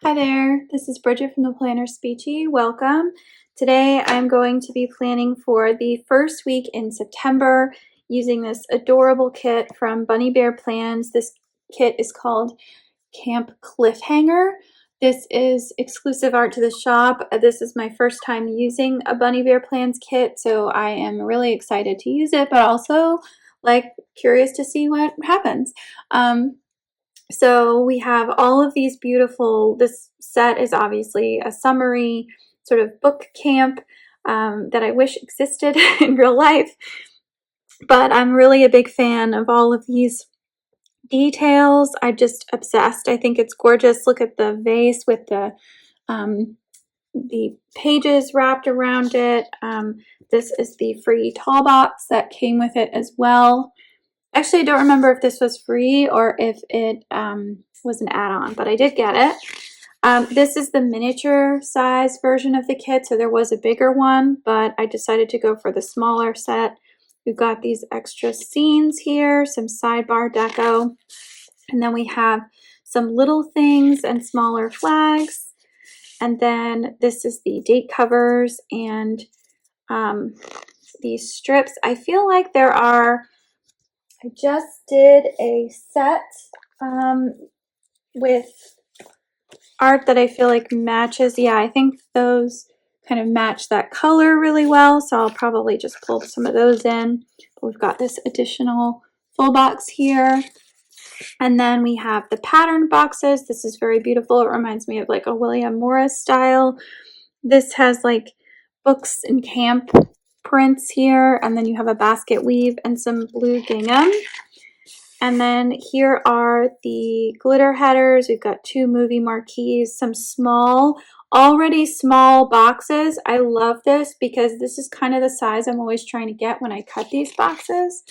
Hi there, this is Bridget from the Planner Speechy. Welcome. Today I'm going to be planning for the first week in September using this adorable kit from Bunny Bear Plans. This kit is called Camp Cliffhanger. This is exclusive art to the shop. This is my first time using a Bunny Bear Plans kit, so I am really excited to use it, but also curious to see what happens. So we have all of these beautiful, this set is obviously a summary sort of book camp that I wish existed in real life, but I'm really a big fan of all of these details. I'm just obsessed. I think it's gorgeous. Look at the vase with the pages wrapped around it. This is the free tall box that came with it as well. Actually, I don't remember if this was free or if it was an add-on, but I did get it. This is the miniature size version of the kit, so there was a bigger one, but I decided to go for the smaller set. We've got these extra scenes here, some sidebar deco, and then we have some little things and smaller flags. And then this is the date covers and these strips. I feel like I just did a set with art that I feel like matches. Yeah, I think those kind of match that color really well, so I'll probably just pull some of those in. But we've got this additional full box here. And then we have the pattern boxes. This is very beautiful. It reminds me of like a William Morris style. This has like books and camp prints here, and then you have a basket weave and some blue gingham. And then here are the glitter headers. We've got two movie marquees, some already small boxes. I love this because this is kind of the size I'm always trying to get when I cut these boxes.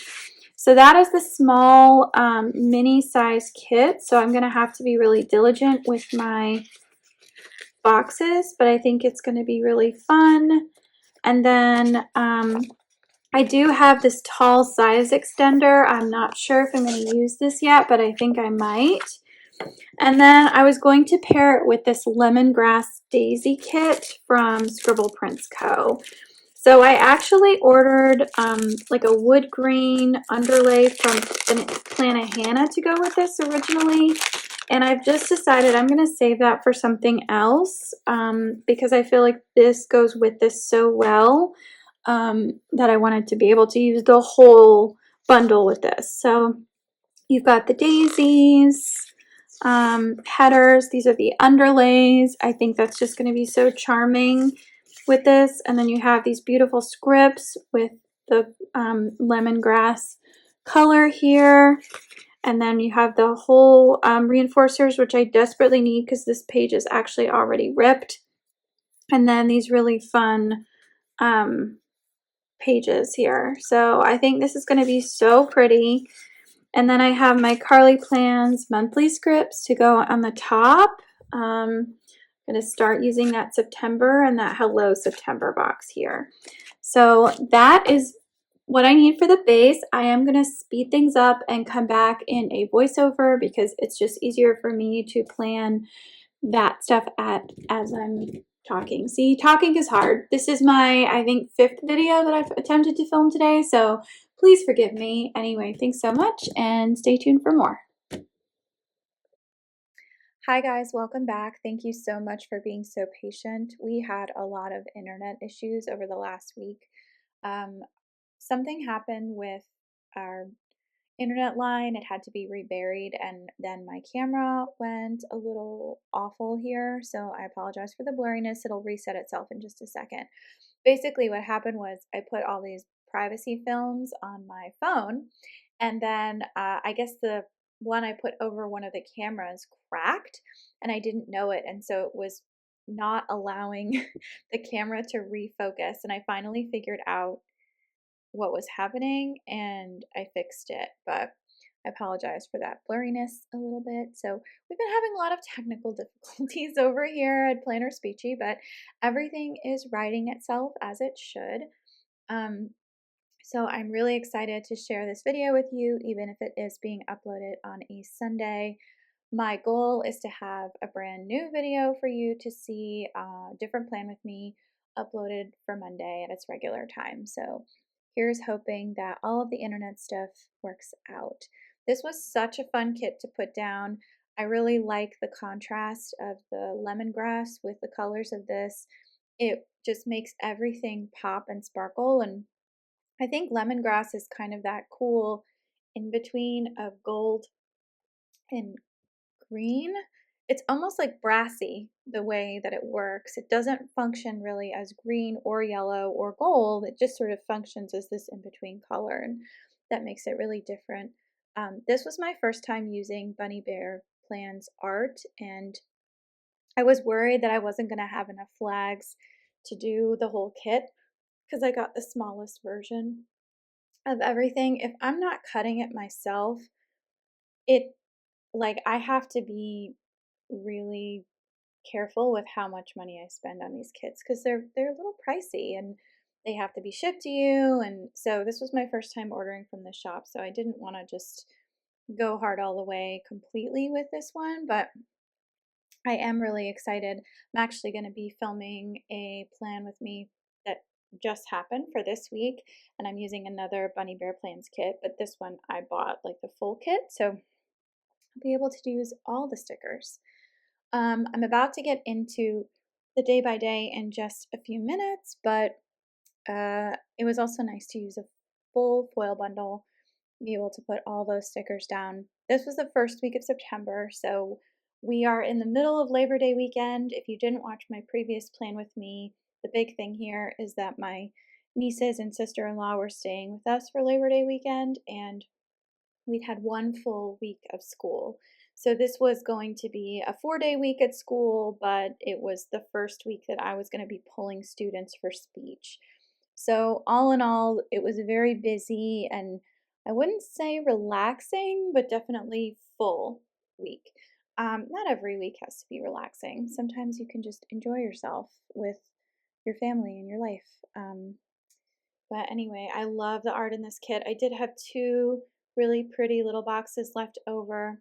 So that is the small mini size kit. So I'm going to have to be really diligent with my boxes, but I think it's going to be really fun. And then I do have this tall size extender. I'm not sure if I'm going to use this yet, but I think I might. And then I was going to pair it with this lemongrass daisy kit from Scribble Prints Co. So I actually ordered like a wood grain underlay from Plannahannah to go with this originally. And I've just decided I'm going to save that for something else because I feel like this goes with this so well that I wanted to be able to use the whole bundle with this. So you've got the daisies, headers. These are the underlays. I think that's just going to be so charming with this. And then you have these beautiful scripts with the lemongrass color here. And then you have the whole reinforcers, which I desperately need because this page is actually already ripped. And then these really fun pages here. So I think this is going to be so pretty. And then I have my Carly Plans monthly scripts to go on the top. I'm going to start using that September and that Hello September box here. So that is what I need for the base. I am going to speed things up and come back in a voiceover because it's just easier for me to plan that stuff as I'm talking. See, talking is hard. This is my, I think, 5th video that I've attempted to film today, so please forgive me. Anyway, thanks so much and stay tuned for more. Hi guys, welcome back. Thank you so much for being so patient. We had a lot of internet issues over the last week. Something happened with our internet line. It had to be reburied, and then my camera went a little awful here, so I apologize for the blurriness. It'll reset itself in just a second. Basically what happened was I put all these privacy films on my phone, and then I guess the one I put over one of the cameras cracked, and I didn't know it, and so it was not allowing the camera to refocus, and I finally figured out what was happening and I fixed it, but I apologize for that blurriness a little bit. So we've been having a lot of technical difficulties over here at Planner Speechy, but everything is writing itself as it should. So I'm really excited to share this video with you, even if it is being uploaded on a Sunday. my goal is to have a brand new video for you to see, different plan with me, uploaded for Monday at its regular time. So here's hoping that all of the internet stuff works out. This was such a fun kit to put down. I really like the contrast of the lemongrass with the colors of this. It just makes everything pop and sparkle. And I think lemongrass is kind of that cool in between of gold and green. It's almost like brassy the way that it works. It doesn't function really as green or yellow or gold. It just sort of functions as this in-between color, and that makes it really different. This was my first time using Bunny Bear Plans art, and I was worried that I wasn't going to have enough flags to do the whole kit because I got the smallest version of everything. If I'm not cutting it myself, it like I have to be really careful with how much money I spend on these kits because they're a little pricey and they have to be shipped to you. And so this was my first time ordering from the shop, so I didn't want to just go hard all the way completely with this one, but I am really excited. I'm actually going to be filming a plan with me that just happened for this week, and I'm using another Bunny Bear Plans kit, but this one I bought like the full kit, so I'll be able to use all the stickers. I'm about to get into the day by day in just a few minutes, but it was also nice to use a full foil bundle, be able to put all those stickers down. This was the first week of September, so we are in the middle of Labor Day weekend. If you didn't watch my previous plan with me, the big thing here is that my nieces and sister-in-law were staying with us for Labor Day weekend, and we'd had one full week of school. So this was going to be a 4-day week at school, but it was the first week that I was going to be pulling students for speech. So all in all, it was very busy and I wouldn't say relaxing, but definitely full week. Not every week has to be relaxing. Sometimes you can just enjoy yourself with your family and your life. But anyway, I love the art in this kit. I did have two really pretty little boxes left over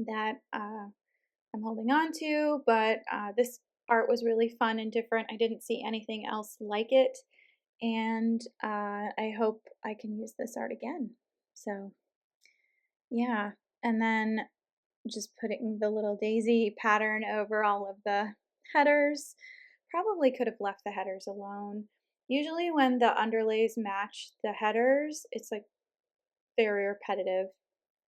that I'm holding on to, but this art was really fun and different. I didn't see anything else like it, and I hope I can use this art again. So yeah, and then just putting the little daisy pattern over all of the headers. Probably could have left the headers alone. Usually when the underlays match the headers, it's like very repetitive.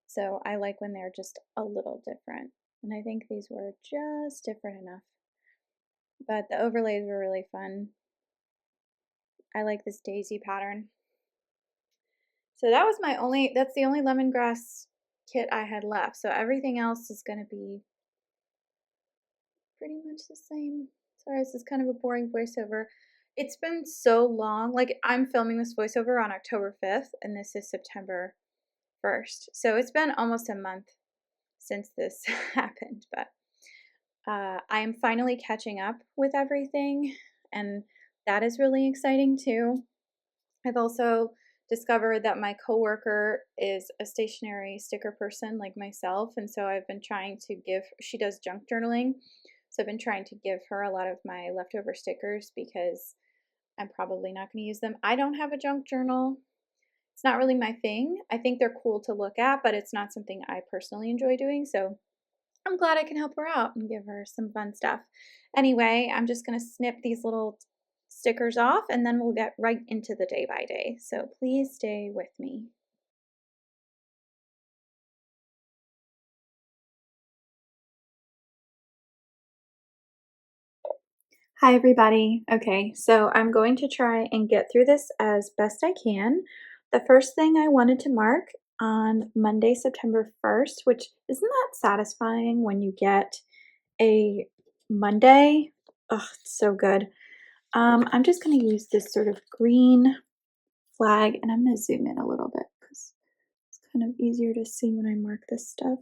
So I like when they're just a little different. And I think these were just different enough. But the overlays were really fun. I like this daisy pattern. So that was that's the only lemongrass kit I had left. So everything else is going to be pretty much the same. Sorry, this is kind of a boring voiceover. It's been so long. Like, I'm filming this voiceover on October 5th, and this is September 1st. So it's been almost a month since this happened, but I am finally catching up with everything, and that is really exciting too. I've also discovered that my coworker is a stationery sticker person like myself, and so I've been trying to she does junk journaling, so I've been trying to give her a lot of my leftover stickers because I'm probably not going to use them. I don't have a junk journal. It's not really my thing. I think they're cool to look at, but it's not something I personally enjoy doing, so I'm glad I can help her out and give her some fun stuff. Anyway, I'm just going to snip these little stickers off and then we'll get right into the day by day. So please stay with me. Hi everybody. Okay, so I'm going to try and get through this as best I can. The first thing I wanted to mark on Monday, September 1st, which isn't that satisfying when you get a Monday? Oh, it's so good. I'm just going to use this sort of green flag, and I'm going to zoom in a little bit because it's kind of easier to see when I mark this stuff.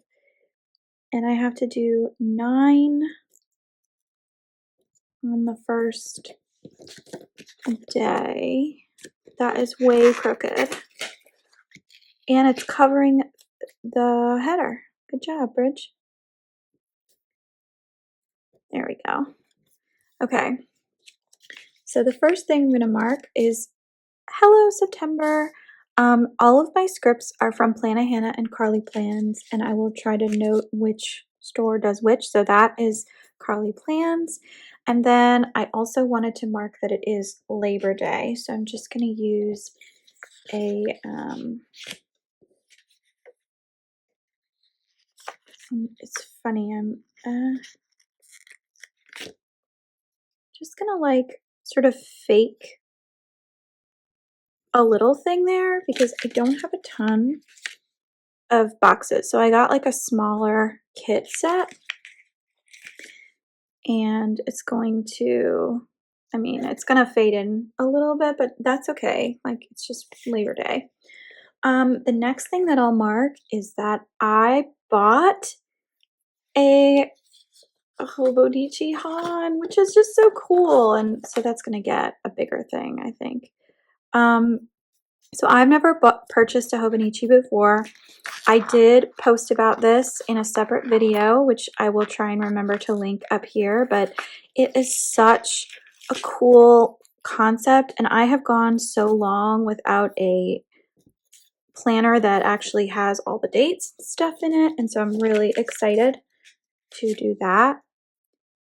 And I have to do 9 on the first day. That is way crooked. And it's covering the header. Good job, Bridge. There we go. Okay. So the first thing I'm going to mark is Hello September. All of my scripts are from Plannahannah and Carly Plans, and I will try to note which store does which. So that is Carly Plans. And then I also wanted to mark that it is Labor Day. So I'm just going to use a, it's funny, I'm just going to like sort of fake a little thing there because I don't have a ton of boxes. So I got like a smaller kit set, and it's going to, I mean, it's going to fade in a little bit, but that's okay. Like, it's just Labor Day. The next thing that I'll mark is that I bought a Hobonichi Han, which is just so cool. And so that's going to get a bigger thing, I think. So I've never purchased a Hobonichi before. I did post about this in a separate video, which I will try and remember to link up here, but it is such a cool concept, and I have gone so long without a planner that actually has all the dates and stuff in it, and so I'm really excited to do that.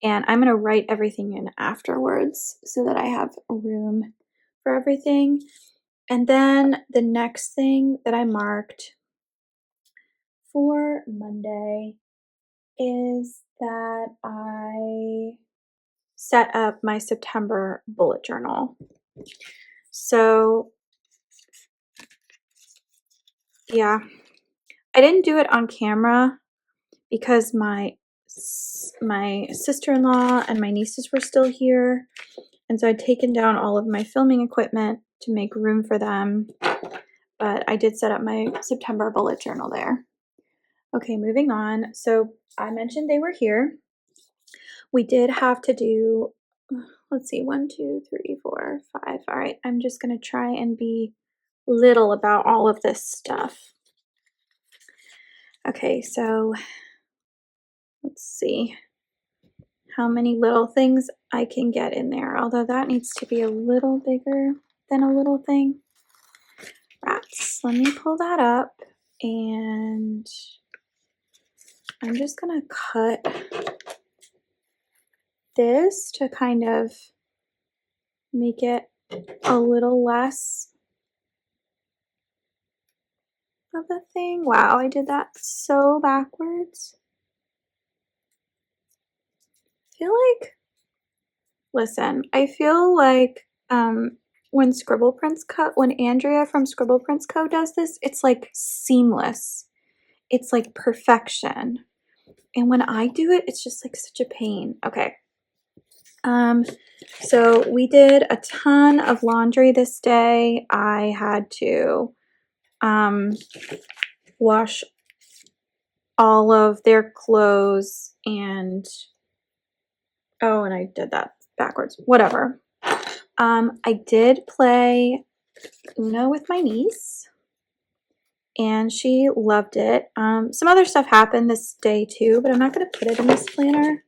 And I'm going to write everything in afterwards so that I have room for everything. And then the next thing that I marked for Monday is that I set up my September bullet journal. So yeah, I didn't do it on camera because my sister-in-law and my nieces were still here, and so I'd taken down all of my filming equipment to make room for them, but I did set up my September bullet journal there. Okay, moving on. So I mentioned they were here. We did have to do, let's see, 1, 2, 3, 4, 5. All right, I'm just going to try and be little about all of this stuff. Okay, so let's see how many little things I can get in there, although that needs to be a little bigger than a little thing. Rats, let me pull that up, and I'm just going to cut this to kind of make it a little less of a thing. Wow, I did that so backwards. I feel like when when Andrea from Scribble Prints Co. does this, it's like seamless. It's like perfection. And when I do it, it's just like such a pain. Okay. So we did a ton of laundry this day. I had to wash all of their clothes and and I did that backwards. Whatever. I did play Uno with my niece, and she loved it. Some other stuff happened this day too, but I'm not going to put it in this planner.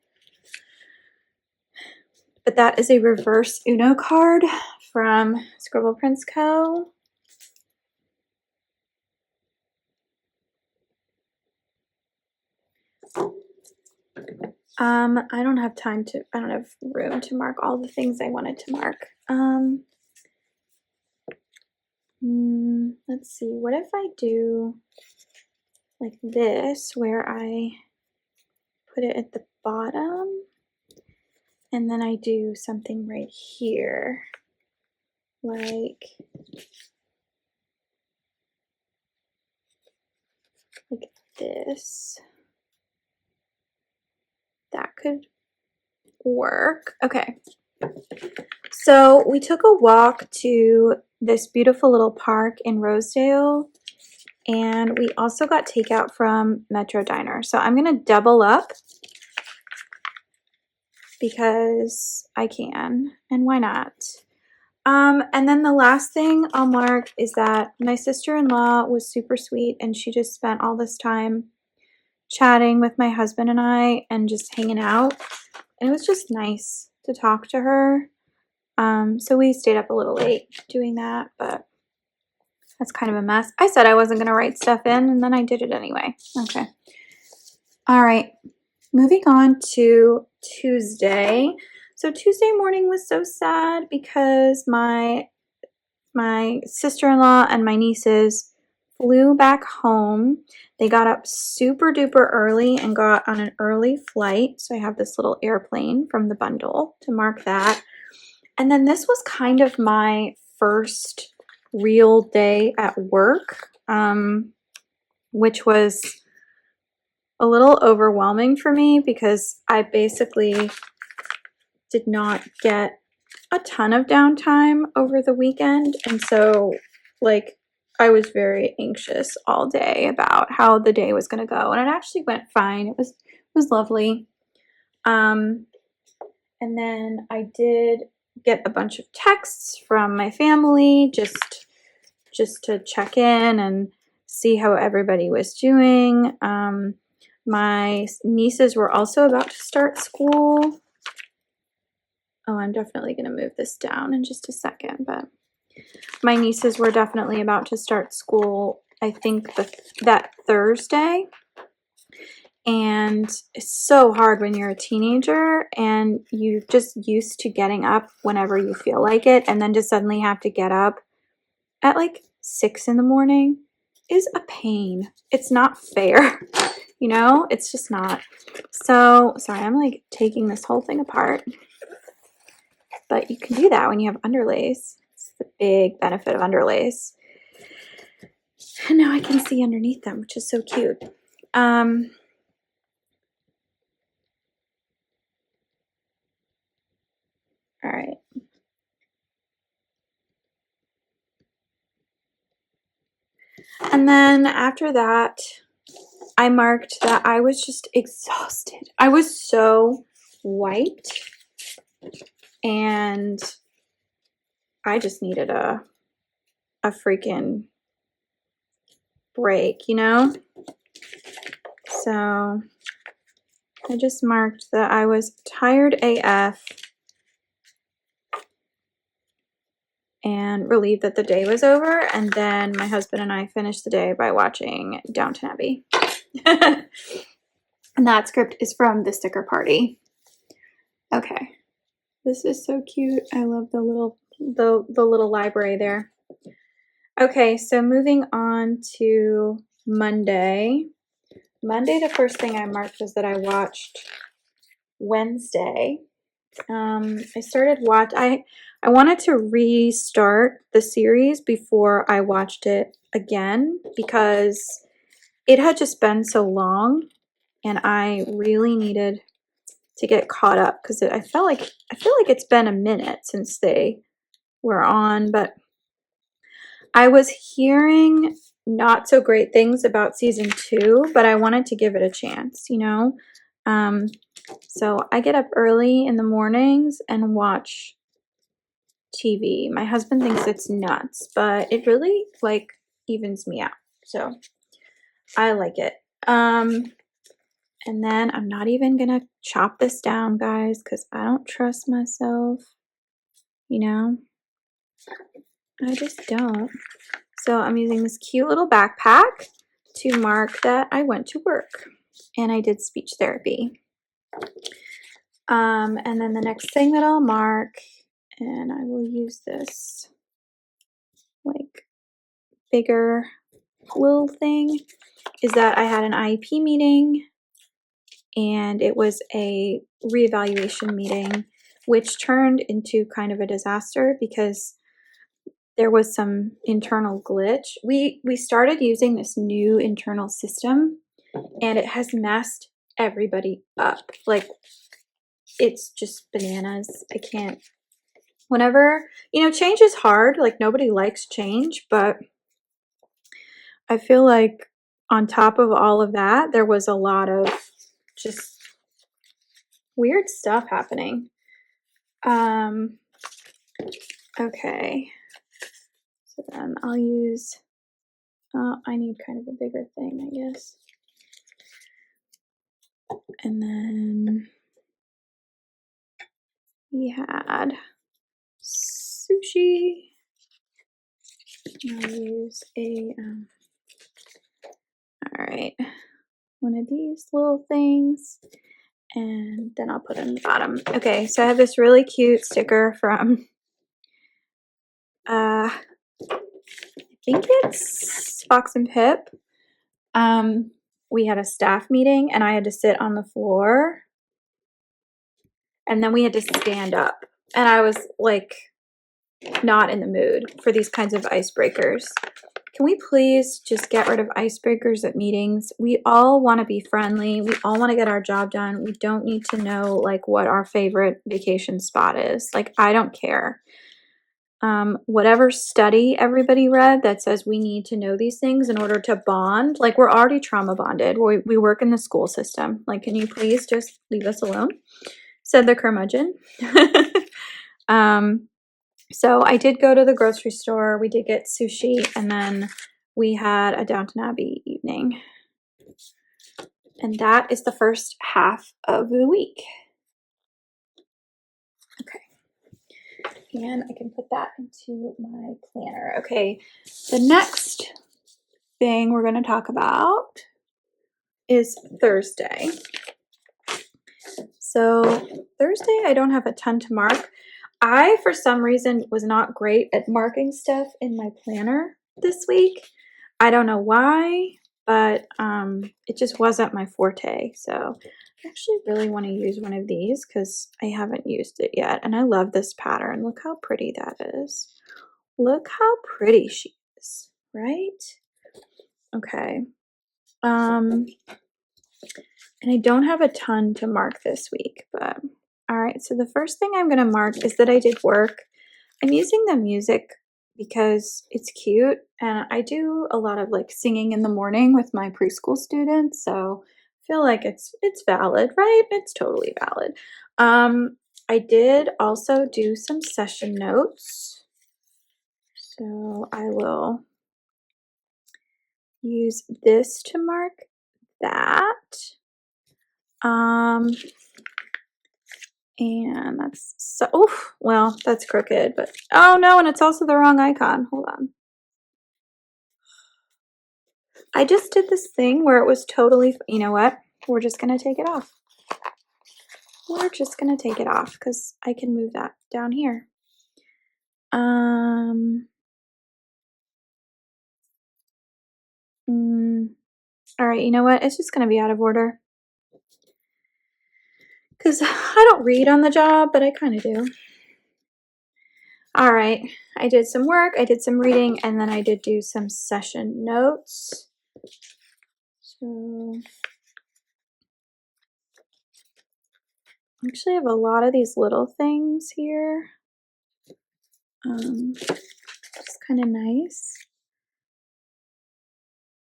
But that is a reverse Uno card from Scribble Prints Co. I don't have room to mark all the things I wanted to mark. Let's see, what if I do like this, where I put it at the bottom, and then I do something right here, like this. That could work. Okay. So we took a walk to this beautiful little park in Rosedale, and we also got takeout from Metro Diner. So I'm going to double up because I can, and why not? And then the last thing I'll mark is that my sister-in-law was super sweet, and she just spent all this time chatting with my husband and I and just hanging out. and it was just nice to talk to her. So we stayed up a little late doing that, but that's kind of a mess. I said I wasn't going to write stuff in, and then I did it anyway. Okay. All right. Moving on to Tuesday. So Tuesday morning was so sad because my sister-in-law and my nieces flew back home. They got up super duper early and got on an early flight. So I have this little airplane from the bundle to mark that. And then this was kind of my first real day at work, which was a little overwhelming for me because I basically did not get a ton of downtime over the weekend. And so, like, I was very anxious all day about how the day was going to go. And it actually went fine. It was lovely. And then I did get a bunch of texts from my family just to check in and see how everybody was doing. My nieces were also about to start school. Oh, I'm definitely going to move this down in just a second, but my nieces were definitely about to start school, I think that Thursday. And it's so hard when you're a teenager and you're just used to getting up whenever you feel like it, and then to suddenly have to get up at like 6 in the morning is a pain. It's not fair, you know? It's just not. So, sorry, I'm like taking this whole thing apart. But you can do that when you have underlays. It's the big benefit of underlays. And now I can see underneath them, which is so cute. All right. And then after that, I marked that I was just exhausted. I was so wiped, and I just needed a freaking break, you know? So I just marked that I was tired AF and relieved that the day was over. And then my husband and I finished the day by watching Downton Abbey. And that script is from The Sticker Party. Okay. This is so cute. I love the little library there. Okay, so moving on to Monday. Monday, the first thing I marked was that I watched Wednesday. I started I wanted to restart the series before I watched it again because it had just been so long and I really needed to get caught up because I feel like it's been a minute since they were on, but I was hearing not so great things about season 2, but I wanted to give it a chance, you know? So I get up early in the mornings and watch TV. My husband thinks it's nuts, but it really, like, evens me out. So I like it. And then I'm not even gonna chop this down, guys, because I don't trust myself, you know? I just don't. So I'm using this cute little backpack to mark that I went to work and I did speech therapy. And then the next thing that I'll mark, and I will use this like bigger little thing, is that I had an IEP meeting and it was a reevaluation meeting, which turned into kind of a disaster because there was some internal glitch. We started using this new internal system and it has messed everybody up. Like, it's just bananas. I can't. Whenever, you know, change is hard. Like, nobody likes change, but I feel like on top of all of that, there was a lot of just weird stuff happening. Okay. So then I'll use, I need kind of a bigger thing, I guess. And then we had sushi. I'll use a, all right, one of these little things, and then I'll put it in the bottom. Okay, so I have this really cute sticker from, I think it's Fox and Pip. We had a staff meeting and I had to sit on the floor, and then we had to stand up, and I was like not in the mood for these kinds of icebreakers. Can we please just get rid of icebreakers at meetings? We all want to be friendly. We all want to get our job done. We don't need to know like what our favorite vacation spot is. Like, I don't care. Whatever study everybody read that says we need to know these things in order to bond, like, we're already trauma bonded. We work in the school system. Like, can you please just leave us alone? Said the curmudgeon. So I did go to the grocery store. We did get sushi, and then we had a Downton Abbey evening. And that is the first half of the week. Okay. And I can put that into my planner. Okay. The next thing we're going to talk about is Thursday. So Thursday, I don't have a ton to mark. I, for some reason, was not great at marking stuff in my planner this week. I don't know why, but it just wasn't my forte. So I actually really want to use one of these because I haven't used it yet. And I love this pattern. Look how pretty that is. Look how pretty she is, right? Okay. And I don't have a ton to mark this week, but all right. So the first thing I'm going to mark is that I did work. I'm using the music because it's cute, and I do a lot of like singing in the morning with my preschool students, so I feel like it's valid, right? It's totally valid. I did also do some session notes, so I will use this to mark that. And that's so, oof, well, that's crooked, but oh no, and it's also the wrong icon. Hold on. I just did this thing where it was totally, you know what? We're just going to take it off. We're just going to take it off because I can move that down here. All right, you know what? It's just going to be out of order. Because I don't read on the job, but I kind of do. All right, I did some work, I did some reading, and then I did do some session notes. So I actually have a lot of these little things here. It's kind of nice.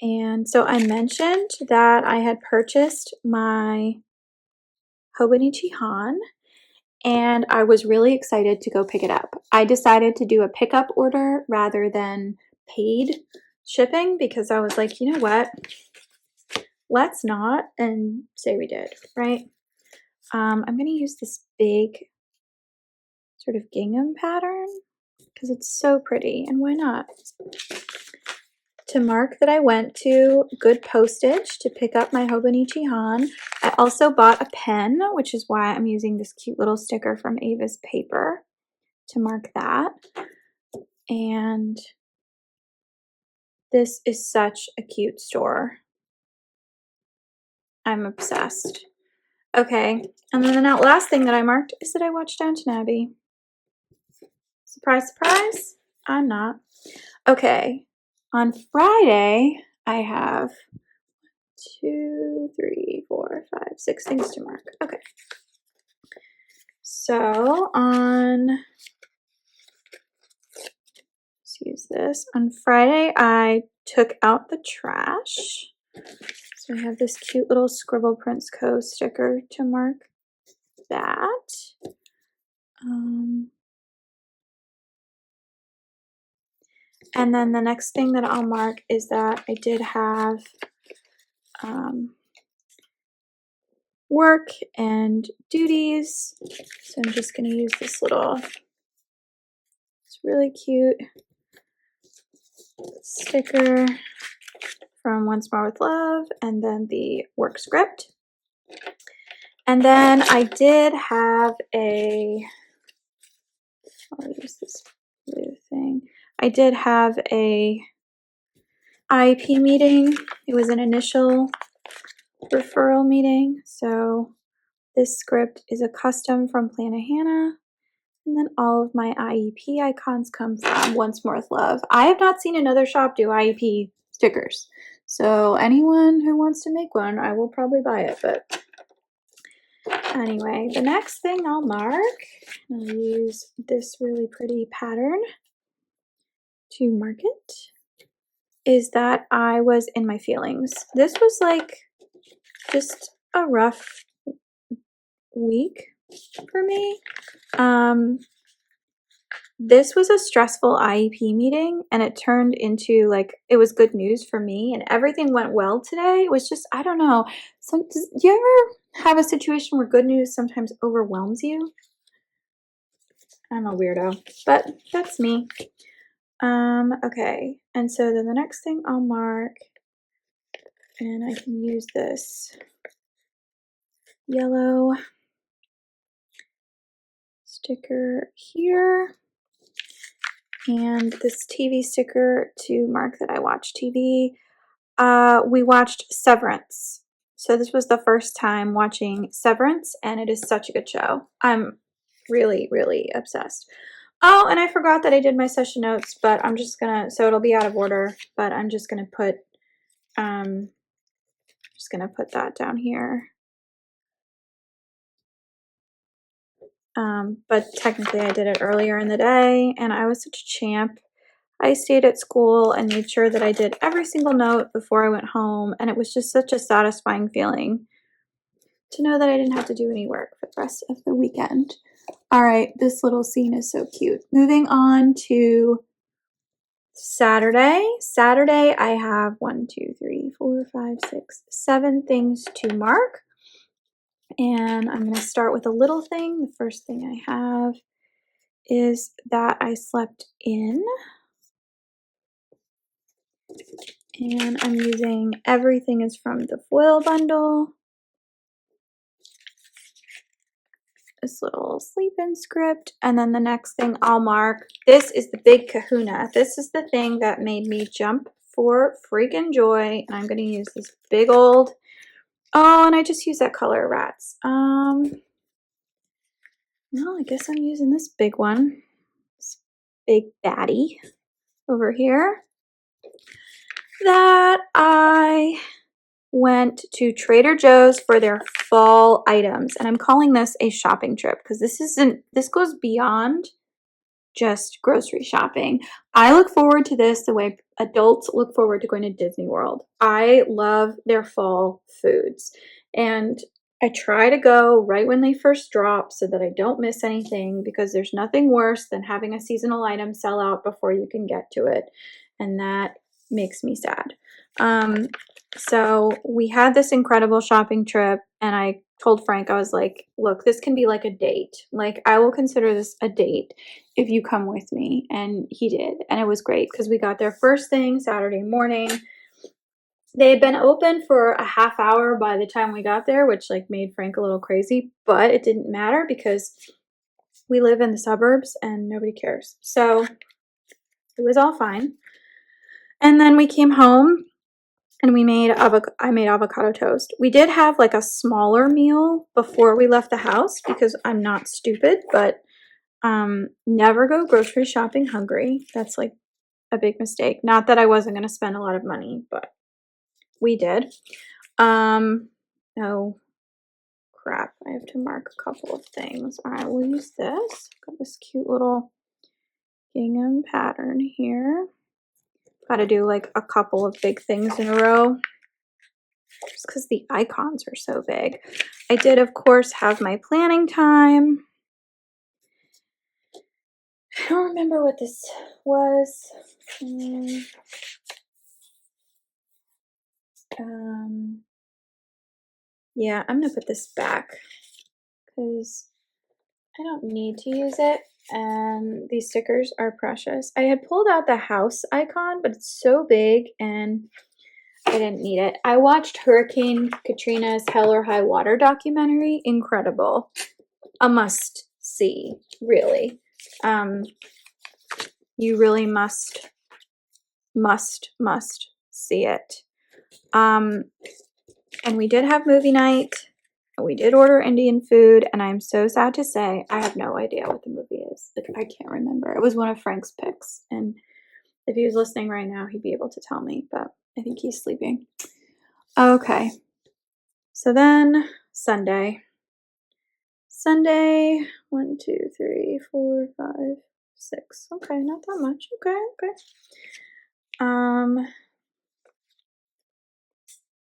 And so I mentioned that I had purchased my Hobonichi Han, and I was really excited to go pick it up. I decided to do a pickup order rather than paid shipping because I was like, you know what? Let's not, and say we did, right? I'm going to use this big sort of gingham pattern because it's so pretty, and why not? To mark that I went to Good Postage to pick up my Hobonichi Han. I also bought a pen, which is why I'm using this cute little sticker from Ava's Paper to mark that. And this is such a cute store. I'm obsessed. Okay, and then the last thing that I marked is that I watched Downton Abbey. Surprise, surprise, I'm not. Okay, on Friday, I have 2, 3, 4, 5, 6 things to mark. Okay. So let's use this. On Friday, I took out the trash. So I have this cute little Scribble Prints Co. sticker to mark that. And then the next thing that I'll mark is that I did have work and duties. So I'm just going to use this little, it's really cute sticker from Once More with Love, and then the work script. And then I did have I'll use this blue thing. I did have a IEP meeting. It was an initial referral meeting. So this script is a custom from Plannahannah. And then all of my IEP icons come from Once More with Love. I have not seen another shop do IEP stickers. So anyone who wants to make one, I will probably buy it. But anyway, the next thing I'll mark, I'll use this really pretty pattern to mark it, is that I was in my feelings. This was like just a rough week for me. This was a stressful IEP meeting, and it turned into like, it was good news for me and everything went well today. It was just, I don't know. Do you ever have a situation where good news sometimes overwhelms you? I'm a weirdo, but that's me. Okay. And so then the next thing I'll mark, and I can use this yellow sticker here and this TV sticker to mark that I watch TV. We watched Severance. So this was the first time watching Severance, and it is such a good show. I'm really, really obsessed. Oh, and I forgot that I did my session notes, but I'm just gonna, so it'll be out of order, but I'm just gonna put that down here. But technically I did it earlier in the day, and I was such a champ. I stayed at school and made sure that I did every single note before I went home, and it was just such a satisfying feeling to know that I didn't have to do any work for the rest of the weekend. All right, this little scene is so cute. Moving on to Saturday. Saturday, I have 1, 2, 3, 4, 5, 6, 7 things to mark. And I'm going to start with a little thing. The first thing I have is that I slept in. And I'm using Everything is from the foil bundle. This little sleep-in script. And then the next thing I'll mark, this is the big kahuna. This is the thing that made me jump for freaking joy. And I'm going to use this big old, oh, and I just used that color, rats. Well, I guess I'm using this big one. This big baddie over here that I went to Trader Joe's for their fall items. And I'm calling this a shopping trip because this goes beyond just grocery shopping. I look forward to this the way adults look forward to going to Disney World. I love their fall foods. And I try to go right when they first drop so that I don't miss anything, because there's nothing worse than having a seasonal item sell out before you can get to it. And that makes me sad. So we had this incredible shopping trip, and I told Frank, I was like, look, this can be like a date. Like, I will consider this a date if you come with me. And he did. And it was great because we got there first thing Saturday morning. They had been open for a half hour by the time we got there, which like made Frank a little crazy, but it didn't matter because we live in the suburbs and nobody cares. So it was all fine. And then we came home and I made avocado toast. We did have like a smaller meal before we left the house because I'm not stupid, but never go grocery shopping hungry. That's like a big mistake. Not that I wasn't going to spend a lot of money, but we did. Oh crap, I have to mark a couple of things. All right, we'll use this. Got this cute little gingham pattern here. Got to do like a couple of big things in a row just because the icons are so big. I did, of course, have my planning time. I don't remember what this was. Yeah, I'm going to put this back because I don't need to use it, and these stickers are precious. I had pulled out the house icon, but it's so big and I didn't need it. I watched Hurricane Katrina's Hell or High Water documentary. Incredible. A must see, really. You really must see it. And we did have movie night. We did order Indian food, and I'm so sad to say I have no idea what the movie is. Like, I can't remember. It was one of Frank's picks, and if he was listening right now, he'd be able to tell me, but I think he's sleeping. Okay. So then Sunday. 1, 2, 3, 4, 5, 6. Okay, not that much. Okay.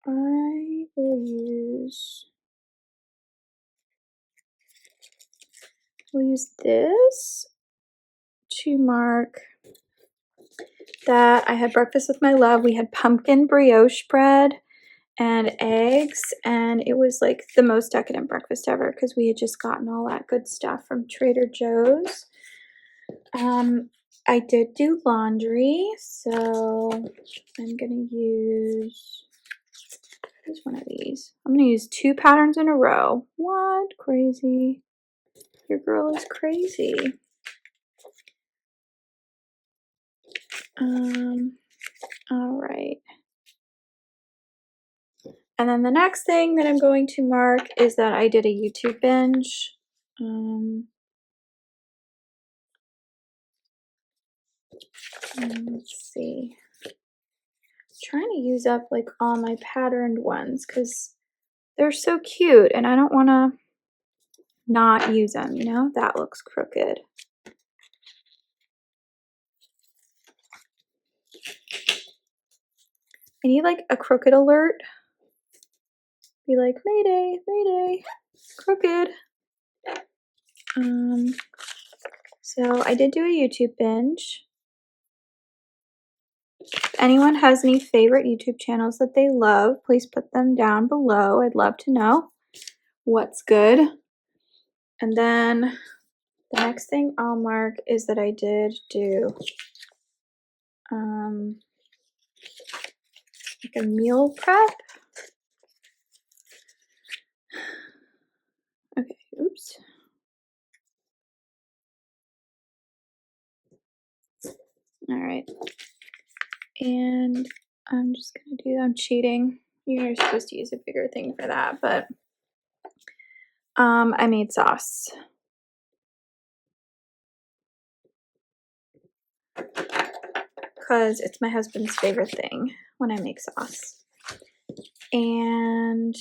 I will use this to mark that I had breakfast with my love. We had pumpkin brioche bread and eggs, and it was like the most decadent breakfast ever because we had just gotten all that good stuff from Trader Joe's. I did do laundry, so I'm gonna use one of these. I'm gonna use 2 patterns in a row. What? Crazy. Your girl is crazy. All right. And then the next thing that I'm going to mark is that I did a YouTube binge. Let's see. I'm trying to use up like all my patterned ones because they're so cute and I don't want to not use them, you know? That looks crooked. I need like a crooked alert. Be like, Mayday, Mayday, crooked. So I did do a YouTube binge. If anyone has any favorite YouTube channels that they love, please put them down below. I'd love to know what's good. And then the next thing I'll mark is that I did do like a meal prep. Okay, oops. All right. And I'm just going to do, I'm cheating. You're supposed to use a bigger thing for that, but I made sauce. Because it's my husband's favorite thing when I make sauce. And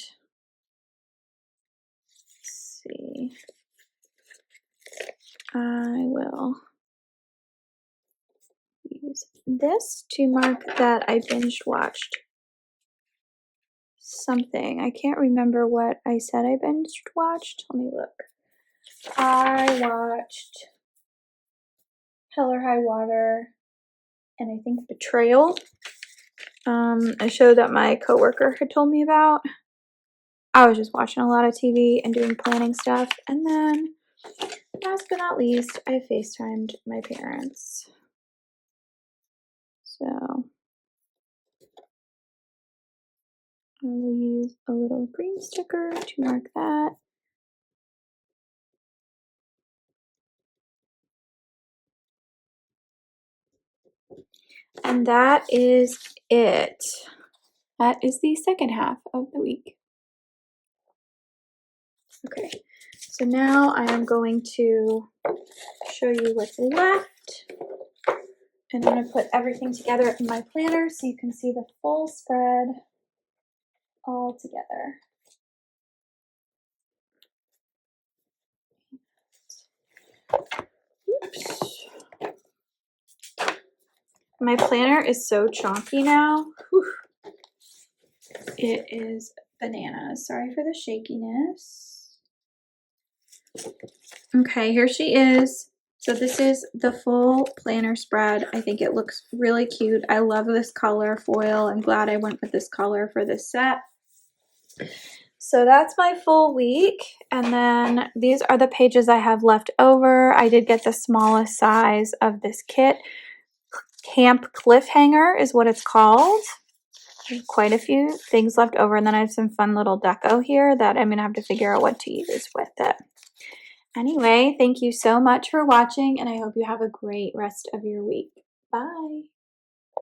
let's see. I will use this to mark that I binge watched something. I can't remember what I said I binge watched. Let me look. I watched Hell or High Water and I think Betrayal. A show that my coworker had told me about. I was just watching a lot of TV and doing planning stuff. And then, last but not least, I FaceTimed my parents. So, I will use a little green sticker to mark that. And that is it. That is the second half of the week. Okay, so now I am going to show you what's left. And I'm going to put everything together in my planner so you can see the full spread all together. Oops. My planner is so chonky now. Whew. It is bananas. Sorry for the shakiness. Okay, here she is. So this is the full planner spread. I think it looks really cute. I love this color foil. I'm glad I went with this color for this set. So that's my full week, and then these are the pages I have left over. I did get the smallest size of this kit. Camp Cliffhanger is what it's called. There's quite a few things left over, and then I have some fun little deco here that I'm gonna have to figure out what to use with it. Anyway, thank you so much for watching, and I hope you have a great rest of your week. Bye.